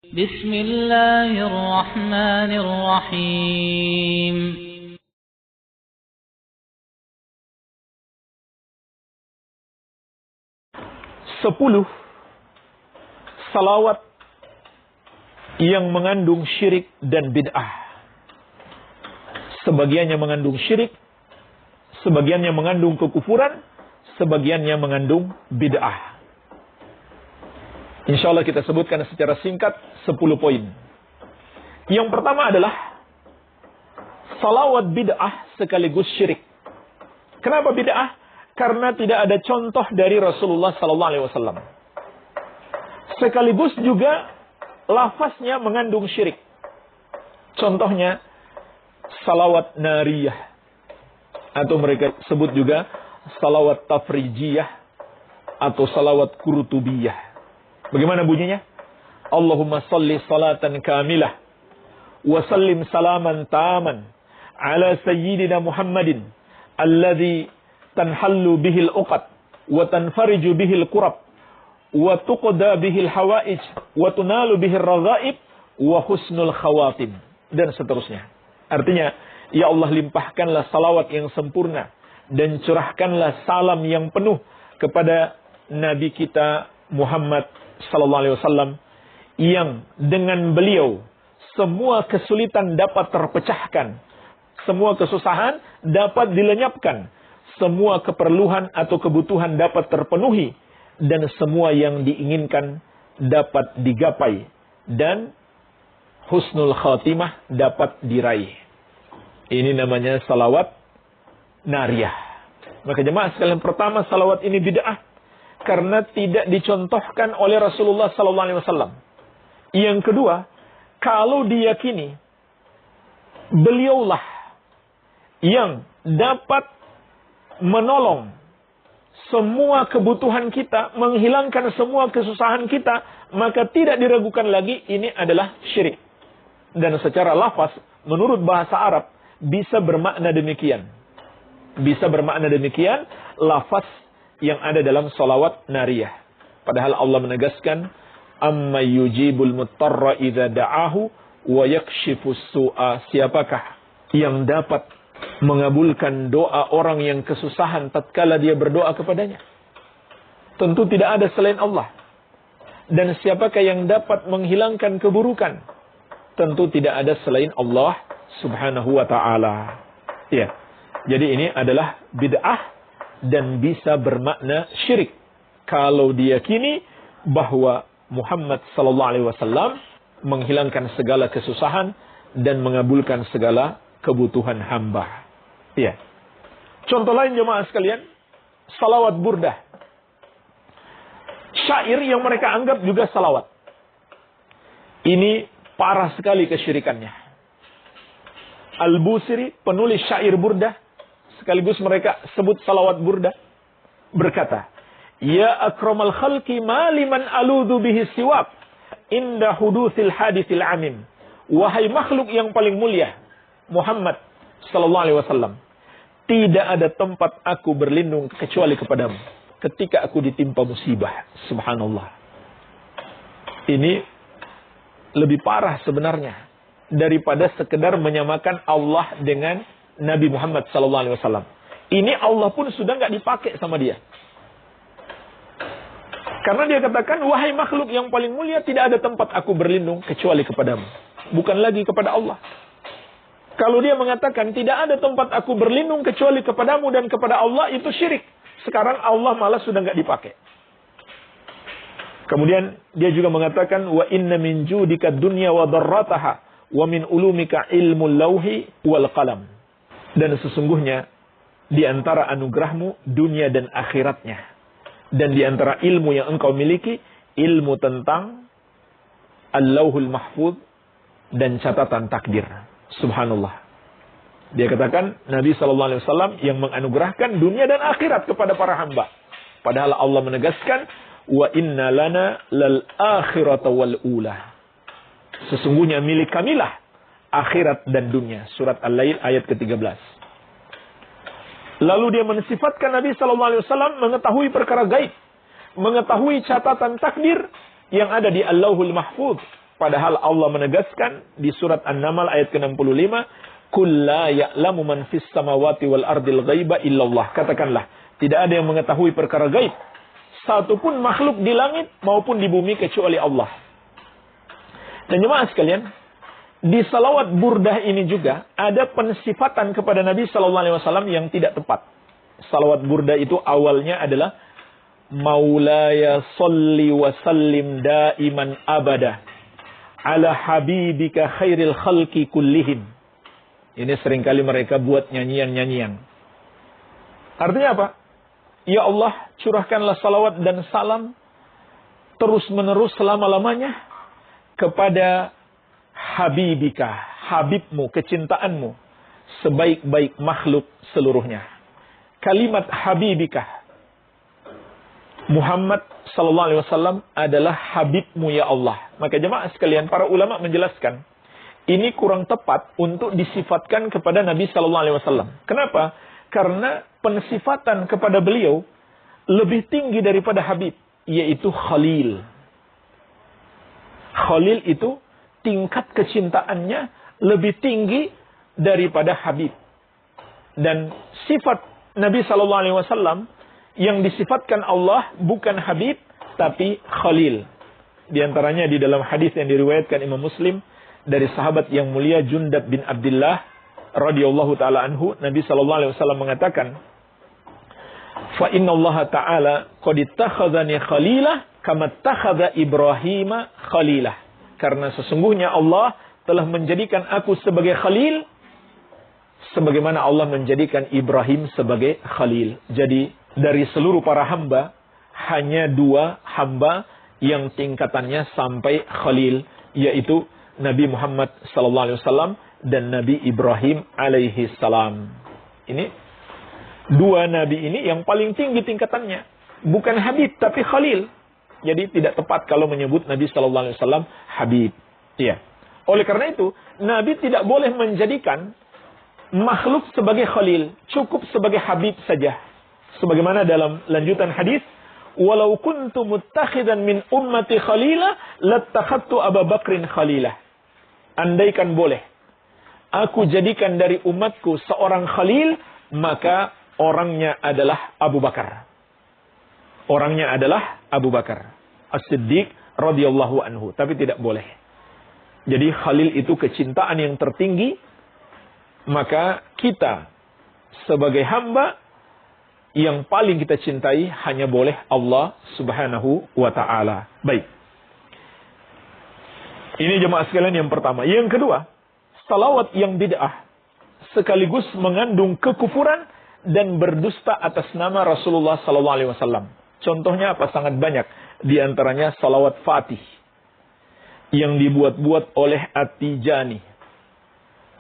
Bismillahirrahmanirrahim. 10 salawat yang mengandung syirik dan bid'ah. Sebagiannya mengandung syirik, sebagiannya mengandung kekufuran, sebagiannya mengandung bid'ah. Insyaallah kita sebutkan secara singkat 10 poin. Yang pertama adalah salawat bid'ah sekaligus syirik. Kenapa bid'ah? Karena tidak ada contoh dari Rasulullah SAW. Sekaligus juga lafaznya mengandung syirik. Contohnya salawat nariyah, atau mereka sebut juga salawat tafrijiyah atau salawat kurtubiyah. Bagaimana bunyinya? Allahumma salli salatan kamilah wa sallim salaman taman ala sayyidina Muhammadin alladhi tanhallu bihil uqad wa tanfariju bihil kurab wa tuqda bihil hawaij wa tunalu bihil raghaib wa husnul khawatim, dan seterusnya. Artinya, ya Allah, limpahkanlah salawat yang sempurna dan curahkanlah salam yang penuh kepada Nabi kita Muhammad sallallahu alaihi wasallam, yang dengan beliau semua kesulitan dapat terpecahkan, semua kesusahan dapat dilenyapkan, semua keperluan atau kebutuhan dapat terpenuhi, dan semua yang diinginkan dapat digapai, dan husnul khatimah dapat diraih. Ini namanya salawat nariyah. Maka jemaah sekalian, pertama, salawat ini bid'ah karena tidak dicontohkan oleh Rasulullah SAW. Yang kedua, kalau diyakini beliaulah yang dapat menolong semua kebutuhan kita, menghilangkan semua kesusahan kita, maka tidak diragukan lagi ini adalah syirik. Dan secara lafaz, menurut bahasa Arab, bisa bermakna demikian. Bisa bermakna demikian lafaz yang ada dalam salawat nariyah. Padahal Allah menegaskan, amma yujibul muttarra idza da'ahu wa yakshifus su'a. Siapakah yang dapat mengabulkan doa orang yang kesusahan tatkala dia berdoa kepadanya? Tentu tidak ada selain Allah. Dan siapakah yang dapat menghilangkan keburukan? Tentu tidak ada selain Allah Subhanahu wa ta'ala. Ya. Jadi ini adalah bid'ah dan bisa bermakna syirik kalau diyakini bahwa Muhammad sallallahu alaihi wasallam menghilangkan segala kesusahan dan mengabulkan segala kebutuhan hamba. Ya. Contoh lain jemaah sekalian, salawat burdah. Syair yang mereka anggap juga salawat. Ini parah sekali kesyirikannya. Al-Busiri, penulis syair burdah, sekaligus mereka sebut salawat burdah, berkata, ya akramal khalqi maliman aludhu bihi siwak inda hudusil hadithil amim. Wahai makhluk yang paling mulia, Muhammad sallallahu alaihi wasallam, tidak ada tempat aku berlindung kecuali kepadamu ketika aku ditimpa musibah. Subhanallah. Ini lebih parah sebenarnya daripada sekedar menyamakan Allah dengan Nabi Muhammad SAW. Ini Allah pun sudah nggak dipakai sama dia. Karena dia katakan, wahai makhluk yang paling mulia, tidak ada tempat aku berlindung kecuali kepadamu. Bukan lagi kepada Allah. Kalau dia mengatakan, tidak ada tempat aku berlindung kecuali kepadamu dan kepada Allah, itu syirik. Sekarang Allah malah sudah nggak dipakai. Kemudian dia juga mengatakan, wa inna min judika dunya wa darrataha wa min ulumika ilmul lauhi wal qalam. Dan sesungguhnya di antara anugerahmu dunia dan akhiratnya, dan di antara ilmu yang engkau miliki, ilmu tentang al-lauhul mahfuz dan catatan takdir. Subhanallah. Dia katakan Nabi SAW yang menganugerahkan dunia dan akhirat kepada para hamba. Padahal Allah menegaskan, wa inna lana lal akhirata wal ula. Sesungguhnya milik kamilah akhirat dan dunia. Surat Al-Lail ayat ke-13. Lalu dia mensifatkan Nabi SAW mengetahui perkara gaib, mengetahui catatan takdir yang ada di Allahul Mahfuz Padahal Allah menegaskan di surat An-Naml ayat ke-65, "Qul la ya'lamu man fis samawati wal ardil ghaiba illallah." Katakanlah, tidak ada yang mengetahui perkara gaib satupun makhluk di langit maupun di bumi kecuali Allah. Dan jemaah sekalian, di salawat burdah ini juga ada pensifatan kepada Nabi sallallahu alaihi wasallam yang tidak tepat. Salawat burdah itu awalnya adalah Maulaya salli wa sallim daiman abada ala habibika khairil khalqi kullihim. Ini seringkali mereka buat nyanyian-nyanyian. Artinya apa? Ya Allah, curahkanlah salawat dan salam terus-menerus selama-lamanya kepada habibika, habibmu, kecintaanmu, sebaik-baik makhluk seluruhnya. Kalimat habibika, Muhammad sallallahu alaihi wasallam adalah habibmu ya Allah. Maka jemaah sekalian, para ulama menjelaskan, ini kurang tepat untuk disifatkan kepada Nabi sallallahu alaihi wasallam. Kenapa? Karena pensifatan kepada beliau lebih tinggi daripada habib, yaitu khalil. Khalil itu tingkat kecintaannya lebih tinggi daripada habib. Dan sifat Nabi sallallahu alaihi wasallam yang disifatkan Allah bukan habib tapi khalil. Di antaranya di dalam hadis yang diriwayatkan Imam Muslim dari sahabat yang mulia Jundab bin Abdullah radhiyallahu taala anhu, Nabi sallallahu alaihi wasallam mengatakan, "Fa inna Allah ta'ala qad ittakhadhani khalilah kama ittakhadha Ibrahim khalilah." Karena sesungguhnya Allah telah menjadikan aku sebagai khalil sebagaimana Allah menjadikan Ibrahim sebagai khalil. Jadi dari seluruh para hamba, hanya 2 hamba yang tingkatannya sampai khalil, yaitu Nabi Muhammad sallallahu alaihi wasallam dan Nabi Ibrahim alaihi salam. Ini 2 nabi ini yang paling tinggi tingkatannya, bukan habib tapi khalil. Jadi tidak tepat kalau menyebut Nabi sallallahu alaihi wasallam habib. Iya. Oleh karena itu, Nabi tidak boleh menjadikan makhluk sebagai khalil, cukup sebagai habib saja. Sebagaimana dalam lanjutan hadis, "Walau kuntu muttakhidan min ummati khalila, lattakhadtu Abu Bakrin khalilah." Andaikan boleh aku jadikan dari umatku seorang khalil, maka orangnya adalah Abu Bakar. Orangnya adalah Abu Bakar As-Siddiq radhiyallahu anhu, tapi tidak boleh. Jadi khalil itu kecintaan yang tertinggi, maka kita sebagai hamba yang paling kita cintai hanya boleh Allah subhanahu wa ta'ala. Baik. Ini jemaah sekalian yang pertama. Yang kedua, salawat yang bid'ah sekaligus mengandung kekufuran dan berdusta atas nama Rasulullah sallallahu alaihi wasallam. Contohnya apa? Sangat banyak. Di antaranya salawat Fatih yang dibuat-buat oleh At-Tijani,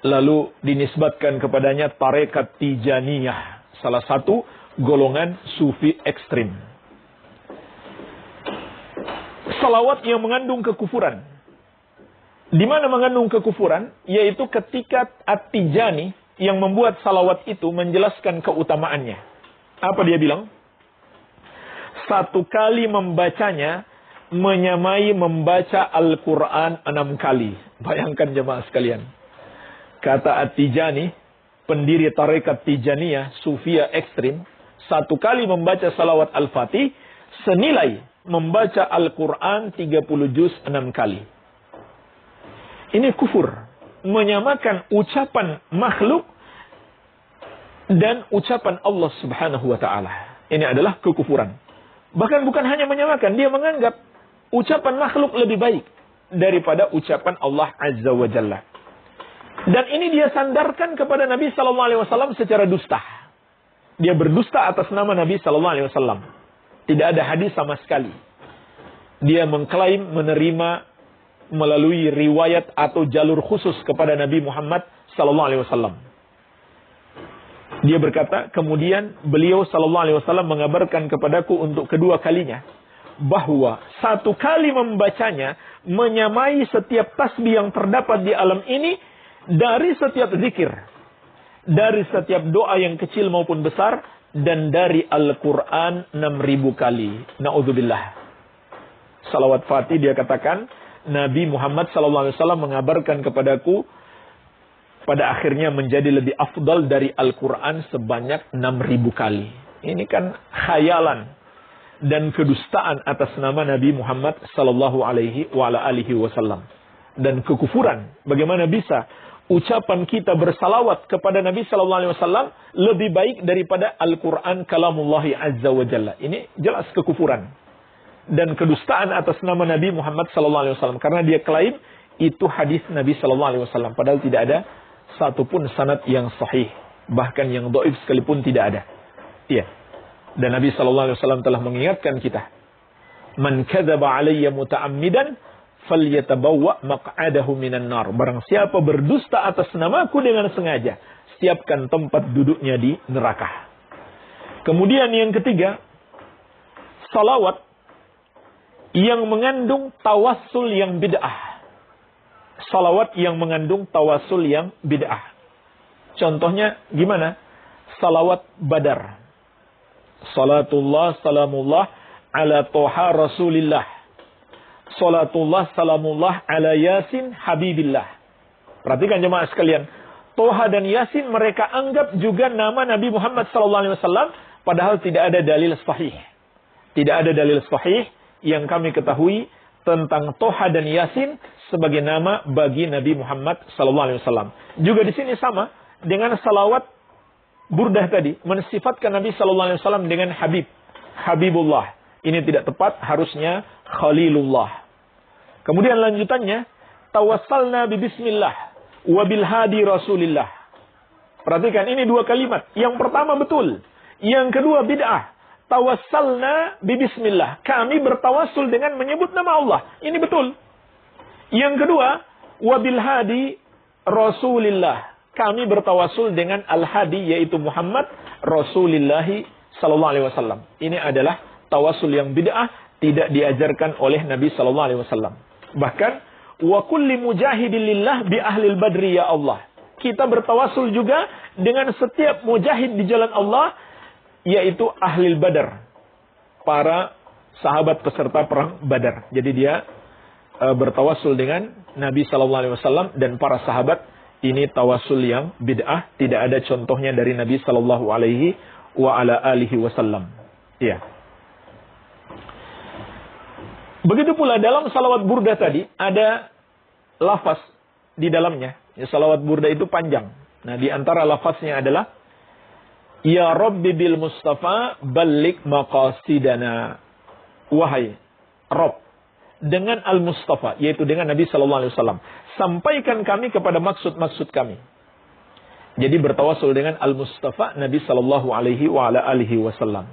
lalu dinisbatkan kepadanya tarekat Tijaniyah, salah satu golongan sufi ekstrim. Salawat yang mengandung kekufuran. Di mana mengandung kekufuran? Yaitu ketika At-Tijani yang membuat salawat itu menjelaskan keutamaannya. Apa dia bilang? 1 kali membacanya menyamai membaca Al-Quran 6 kali. Bayangkan jemaah sekalian. Kata At-Tijani, pendiri tarekat Tijaniyah, Sufia ekstrim, 1 kali membaca salawat Al-Fatih senilai membaca Al-Quran 30 juz 6 kali. Ini kufur. Menyamakan ucapan makhluk dan ucapan Allah subhanahu wa ta'ala. Ini adalah kekufuran. Bahkan bukan hanya menyamakan, dia menganggap ucapan makhluk lebih baik daripada ucapan Allah azza wa jalla. Dan ini dia sandarkan kepada Nabi sallallahu alaihi wasallam secara dusta. Dia berdusta atas nama Nabi sallallahu alaihi wasallam. Tidak ada hadis sama sekali. Dia mengklaim menerima melalui riwayat atau jalur khusus kepada Nabi Muhammad sallallahu alaihi wasallam. Dia berkata, kemudian beliau sallallahu alaihi wasallam mengabarkan kepadaku untuk kedua kalinya bahwa 1 kali membacanya menyamai setiap tasbih yang terdapat di alam ini dari setiap zikir, dari setiap doa yang kecil maupun besar, dan dari Al-Quran 6.000 kali. Na'udzubillah. Salawat Fatih dia katakan Nabi Muhammad SAW mengabarkan kepadaku pada akhirnya menjadi lebih afdal dari Al-Quran sebanyak 6.000 kali. Ini kan khayalan dan kedustaan atas nama Nabi Muhammad SAW. Dan kekufuran. Bagaimana bisa ucapan kita bersalawat kepada Nabi SAW lebih baik daripada Al-Quran kalamullahi azza wa jalla. Ini jelas kekufuran. Dan kedustaan atas nama Nabi Muhammad SAW. Karena dia klaim itu hadis Nabi SAW. Padahal tidak ada satupun sanad yang sahih. Bahkan yang dhaif sekalipun tidak ada. Iya. Dan Nabi SAW telah mengingatkan kita. Man kadzaba alayya muta'ammidan falyatabawwa maq'adahu minan nar. Barang siapa berdusta atas namaku dengan sengaja, siapkan tempat duduknya di neraka. Kemudian yang ketiga, salawat yang mengandung tawassul yang bid'ah. Salawat yang mengandung tawassul yang bid'ah. Contohnya gimana? Salawat Badar. Salatullah salamullah ala toha rasulillah. Salatullah salamullah ala Yasin habibillah. Perhatikan jemaah sekalian. Toha dan Yasin mereka anggap juga nama Nabi Muhammad SAW. Padahal tidak ada dalil sahih. Tidak ada dalil sahih yang kami ketahui tentang Toha dan Yasin sebagai nama bagi Nabi Muhammad SAW. Juga di sini sama dengan salawat Burdah tadi. Mensifatkan Nabi SAW dengan Habib. Habibullah. Ini tidak tepat. Harusnya Khalilullah. Kemudian lanjutannya. Tawassalna bismillah. Wabil hadi rasulillah. Perhatikan ini dua kalimat. Yang pertama betul. Yang kedua bid'ah. Tawassalna bismillah. Kami bertawassul dengan menyebut nama Allah. Ini betul. Yang kedua. Wabil hadi rasulillah. Kami bertawassul dengan al-hadi yaitu Muhammad Rasulillahi sallallahu alaihi wasallam. Ini adalah tawassul yang bid'ah, tidak diajarkan oleh Nabi sallallahu alaihi wasallam. Bahkan wa kulli mujahidin lillah bi ahlil badri ya Allah. Kita bertawassul juga dengan setiap mujahid di jalan Allah yaitu ahlil badar. Para sahabat peserta perang Badar. Jadi dia bertawassul dengan Nabi sallallahu alaihi wasallam dan para sahabat. Ini tawassul yang bid'ah, tidak ada contohnya dari Nabi sallallahu alaihi wa ala alihi wasallam. Iya. Begitu pula dalam salawat burdah tadi ada lafaz di dalamnya. Ya, salawat burdah itu panjang. Nah, di antara lafaznya adalah Ya Rabbi bil Mustafa balligh maqasidana. Wahai Rabb dengan Al-Mustafa, yaitu dengan Nabi sallallahu alaihi wasallam, sampaikan kami kepada maksud-maksud kami. Jadi bertawassul dengan Al-Mustafa Nabi sallallahu alaihi wa ala alihi wasallam.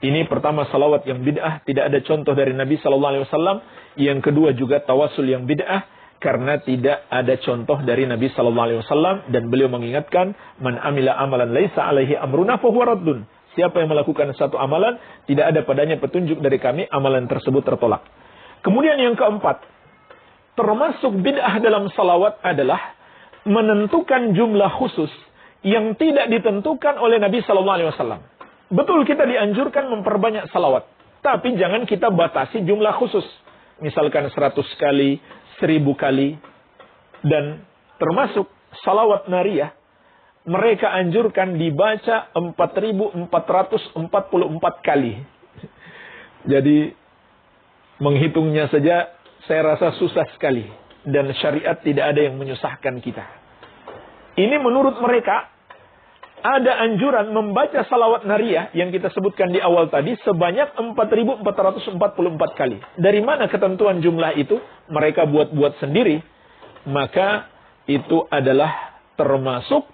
Ini pertama salawat yang bid'ah, tidak ada contoh dari Nabi sallallahu alaihi wasallam. Yang kedua juga tawassul yang bid'ah karena tidak ada contoh dari Nabi sallallahu alaihi wasallam dan beliau mengingatkan man amila amalan laisa alaihi amruna fa huwa raddun. Siapa yang melakukan satu amalan tidak ada padanya petunjuk dari kami, amalan tersebut tertolak. Kemudian yang keempat, termasuk bid'ah dalam salawat adalah menentukan jumlah khusus yang tidak ditentukan oleh Nabi sallallahu alaihi wasallam. Betul kita dianjurkan memperbanyak salawat, tapi jangan kita batasi jumlah khusus. Misalkan 100 kali, 1000 kali, dan termasuk salawat nariyah, mereka anjurkan dibaca 4444 kali. Jadi menghitungnya saja saya rasa susah sekali. Dan syariat tidak ada yang menyusahkan kita. Ini menurut mereka ada anjuran membaca salawat nariyah yang kita sebutkan di awal tadi sebanyak 4444 kali. Dari mana ketentuan jumlah itu? Mereka buat-buat sendiri. Maka itu adalah termasuk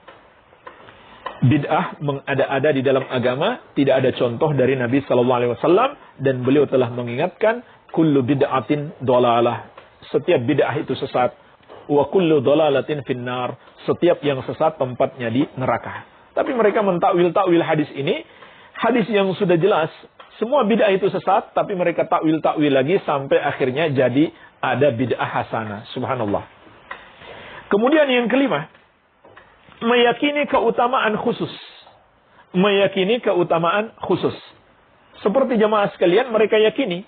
bid'ah mengada-ada di dalam agama. Tidak ada contoh dari Nabi SAW. Dan beliau telah mengingatkan kullu bid'atin dhalalah. Setiap bid'ah itu sesat. Wa kullu dhalalatin finnar. Setiap yang sesat tempatnya di neraka. Tapi mereka mentakwil-takwil hadis ini. Hadis yang sudah jelas. Semua bid'ah itu sesat. Tapi mereka takwil-takwil lagi. Sampai akhirnya jadi ada bid'ah hasanah. Subhanallah. Kemudian yang kelima. Meyakini keutamaan khusus. Meyakini keutamaan khusus. Seperti jamaah sekalian mereka yakini.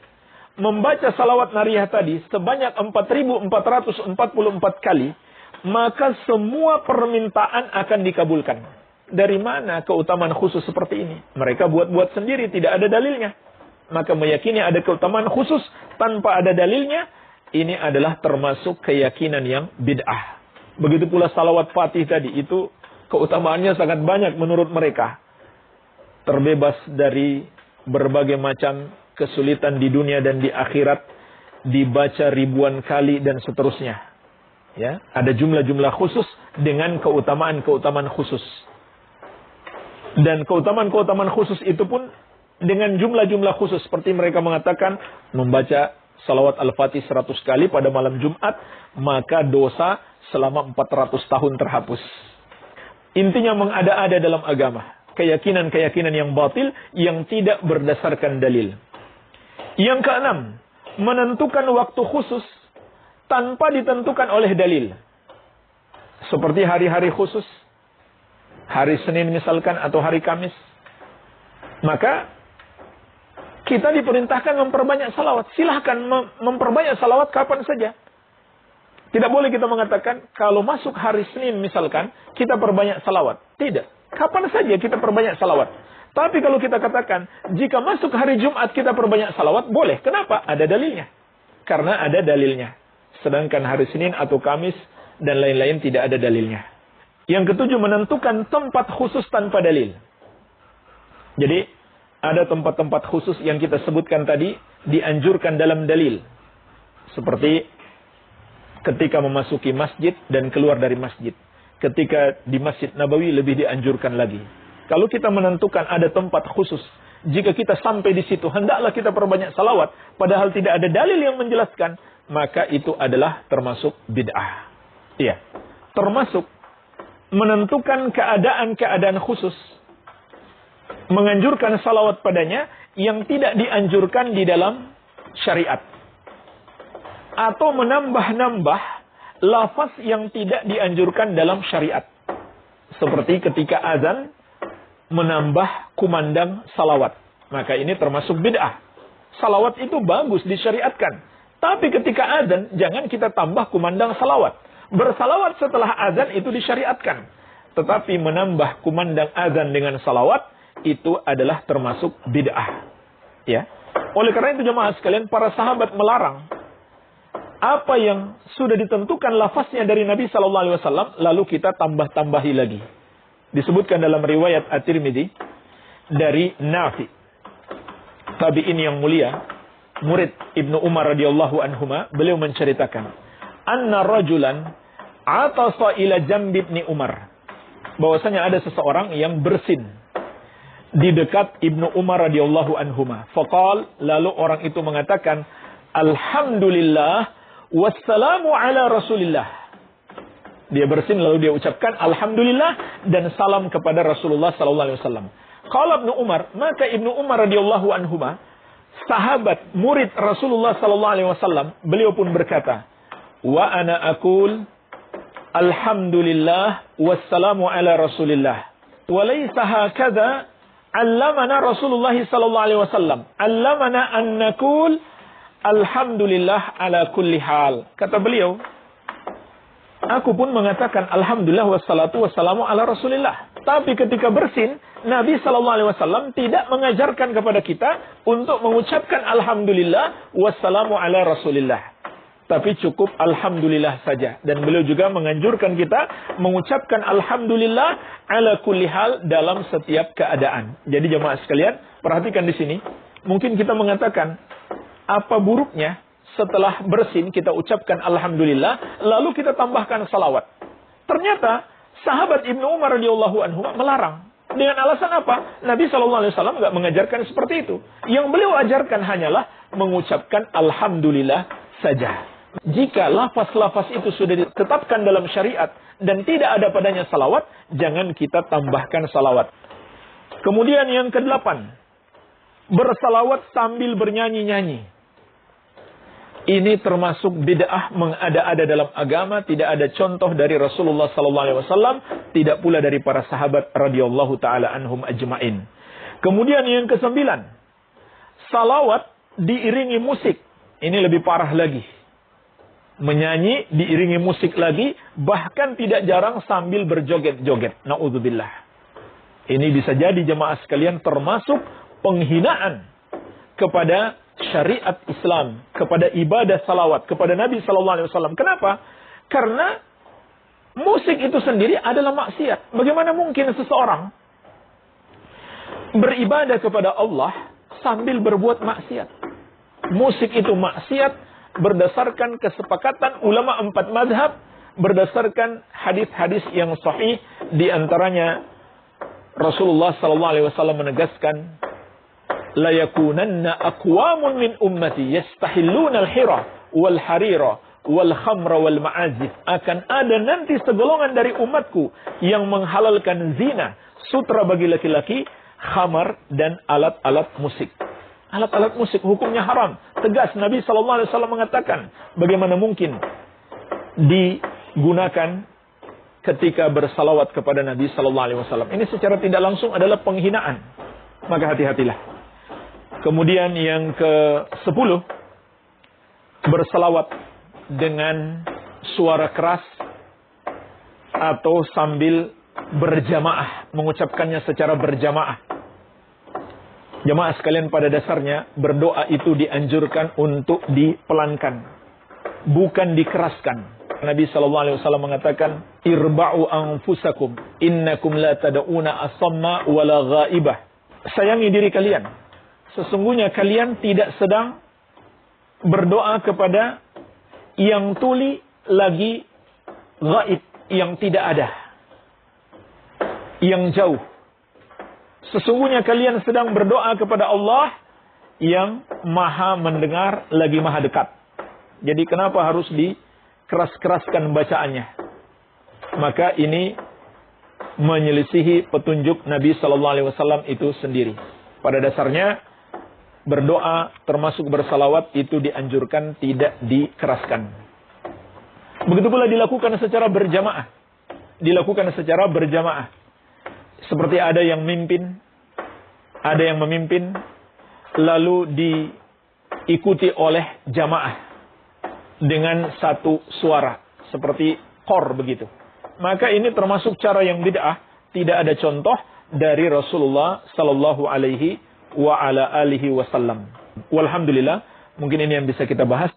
membaca salawat nariyah tadi sebanyak 4.444 kali, maka semua permintaan akan dikabulkan. Dari mana keutamaan khusus seperti ini? Mereka buat-buat sendiri, tidak ada dalilnya. Maka meyakini ada keutamaan khusus tanpa ada dalilnya, ini adalah termasuk keyakinan yang bid'ah. Begitu pula salawat fatih tadi, itu keutamaannya sangat banyak menurut mereka. Terbebas dari berbagai macam kesulitan di dunia dan di akhirat, dibaca ribuan kali dan seterusnya. Ya, ada jumlah-jumlah khusus dengan keutamaan-keutamaan khusus. Dan keutamaan-keutamaan khusus itu pun dengan jumlah-jumlah khusus. Seperti mereka mengatakan, membaca salawat Al-Fatih 100 kali pada malam Jumat, maka dosa selama 400 tahun terhapus. Intinya mengada-ada dalam agama. Keyakinan-keyakinan yang batil, yang tidak berdasarkan dalil. Yang keenam, menentukan waktu khusus tanpa ditentukan oleh dalil. Seperti hari-hari khusus, hari Senin misalkan atau hari Kamis. Maka kita diperintahkan memperbanyak salawat. Silahkan memperbanyak salawat kapan saja. Tidak boleh kita mengatakan kalau masuk hari Senin misalkan kita perbanyak salawat. Tidak. Kapan saja kita perbanyak salawat. Tapi kalau kita katakan jika masuk hari Jumat kita perbanyak salawat, boleh. Kenapa? Ada dalilnya. Karena ada dalilnya. Sedangkan hari Senin atau Kamis dan lain-lain tidak ada dalilnya. Yang ketujuh, menentukan tempat khusus tanpa dalil. Jadi ada tempat-tempat khusus yang kita sebutkan tadi dianjurkan dalam dalil. Seperti ketika memasuki masjid dan keluar dari masjid. Ketika di Masjid Nabawi lebih dianjurkan lagi. Kalau kita menentukan ada tempat khusus, jika kita sampai di situ, hendaklah kita perbanyak salawat, padahal tidak ada dalil yang menjelaskan, maka itu adalah termasuk bid'ah. Iya, termasuk menentukan keadaan-keadaan khusus, menganjurkan salawat padanya yang tidak dianjurkan di dalam syariat. Atau menambah-nambah lafaz yang tidak dianjurkan dalam syariat. Seperti ketika azan, menambah kumandang salawat. Maka ini termasuk bid'ah. Salawat itu bagus, disyariatkan. Tapi ketika azan, jangan kita tambah kumandang salawat. Bersalawat setelah azan itu disyariatkan. Tetapi menambah kumandang azan dengan salawat, itu adalah termasuk bid'ah. Ya. Oleh karena itu jemaah sekalian, para sahabat melarang apa yang sudah ditentukan lafaznya dari Nabi SAW, lalu kita tambah-tambahi lagi. Disebutkan dalam riwayat At-Tirmidzi dari Nafi, tabi'in yang mulia, murid Ibnu Umar radhiyallahu anhuma, beliau menceritakan, anna rajulan atasa ila jambi Ibnu Umar, bahwasanya ada seseorang yang bersin di dekat Ibnu Umar radhiyallahu anhuma. Faqal, lalu orang itu mengatakan, alhamdulillah wassalamu ala rasulillah. Dia bersin lalu dia ucapkan alhamdulillah dan salam kepada Rasulullah sallallahu alaihi wasallam. Qala Ibnu Umar, maka Ibnu Umar radhiyallahu anhuma, sahabat murid Rasulullah sallallahu alaihi wasallam, beliau pun berkata, wa ana aqul alhamdulillah wassalamu ala rasulillah. Wa laysa hakadha allamana Rasulullah sallallahu alaihi wasallam. Allamana an naqul alhamdulillah ala kulli hal. Kata beliau, aku pun mengatakan alhamdulillah wassalatu wassalamu ala rasulillah. Tapi ketika bersin, Nabi SAW tidak mengajarkan kepada kita untuk mengucapkan alhamdulillah wassalamu ala rasulillah. Tapi cukup alhamdulillah saja. Dan beliau juga menganjurkan kita mengucapkan alhamdulillah ala kulli hal dalam setiap keadaan. Jadi jemaah sekalian, perhatikan di sini. Mungkin kita mengatakan, apa buruknya setelah bersin kita ucapkan alhamdulillah, lalu kita tambahkan salawat. Ternyata sahabat Ibnu Umar radhiyallahu anhu melarang. Dengan alasan apa? Nabi SAW nggak mengajarkan seperti itu. Yang beliau ajarkan hanyalah mengucapkan alhamdulillah saja. Jika lafaz-lafaz itu sudah ditetapkan dalam syariat dan tidak ada padanya salawat, jangan kita tambahkan salawat. Kemudian yang ke-8, bersalawat sambil bernyanyi-nyanyi. Ini termasuk bid'ah, mengada-ada dalam agama, tidak ada contoh dari Rasulullah SAW, tidak pula dari para sahabat radhiyallahu taala anhum ajmain. Kemudian yang ke-9, salawat diiringi musik. Ini lebih parah lagi. Menyanyi diiringi musik lagi, bahkan tidak jarang sambil berjoget-joget. Na'udzubillah. Ini bisa jadi jemaah sekalian termasuk penghinaan kepada syariat Islam, kepada ibadah salawat, kepada Nabi SAW. Kenapa? Karena musik itu sendiri adalah maksiat. Bagaimana mungkin seseorang beribadah kepada Allah sambil berbuat maksiat? Musik itu maksiat berdasarkan kesepakatan ulama 4 mazhab, berdasarkan hadis-hadis yang sahih. Di antaranya Rasulullah SAW menegaskan, la yakunanna aqwamun min ummati yastahilluna al-hira wal harira wal khamra wal ma'azif. Akan ada nanti segolongan dari umatku yang menghalalkan zina, sutra bagi laki-laki, khamar dan alat-alat musik. Alat-alat musik hukumnya haram. Tegas Nabi SAW mengatakan, bagaimana mungkin digunakan ketika bersalawat kepada Nabi SAW. Ini secara tidak langsung adalah penghinaan. Maka hati-hatilah. Kemudian yang ke-10, bersalawat dengan suara keras atau sambil berjamaah, mengucapkannya secara berjamaah. Jamaah sekalian, pada dasarnya berdoa itu dianjurkan untuk dipelankan, bukan dikeraskan. Nabi SAW mengatakan, irba'u anfusakum innakum la tad'una asamma wala ghaibah. Sayangi diri kalian. Sesungguhnya kalian tidak sedang berdoa kepada yang tuli lagi gaib, yang tidak ada, yang jauh. Sesungguhnya kalian sedang berdoa kepada Allah yang maha mendengar lagi maha dekat. Jadi kenapa harus dikeras-keraskan bacaannya? Maka ini menyelisihi petunjuk Nabi SAW itu sendiri. Pada dasarnya berdoa termasuk bersalawat itu dianjurkan tidak dikeraskan. Begitu pula dilakukan secara berjamaah. Dilakukan secara berjamaah. Seperti ada yang memimpin, lalu diikuti oleh jamaah dengan satu suara, seperti qor begitu. Maka ini termasuk cara yang bid'ah, tidak ada contoh dari Rasulullah sallallahu alaihi wa ala alihi wasallam. Walhamdulillah, mungkin ini yang bisa kita bahas.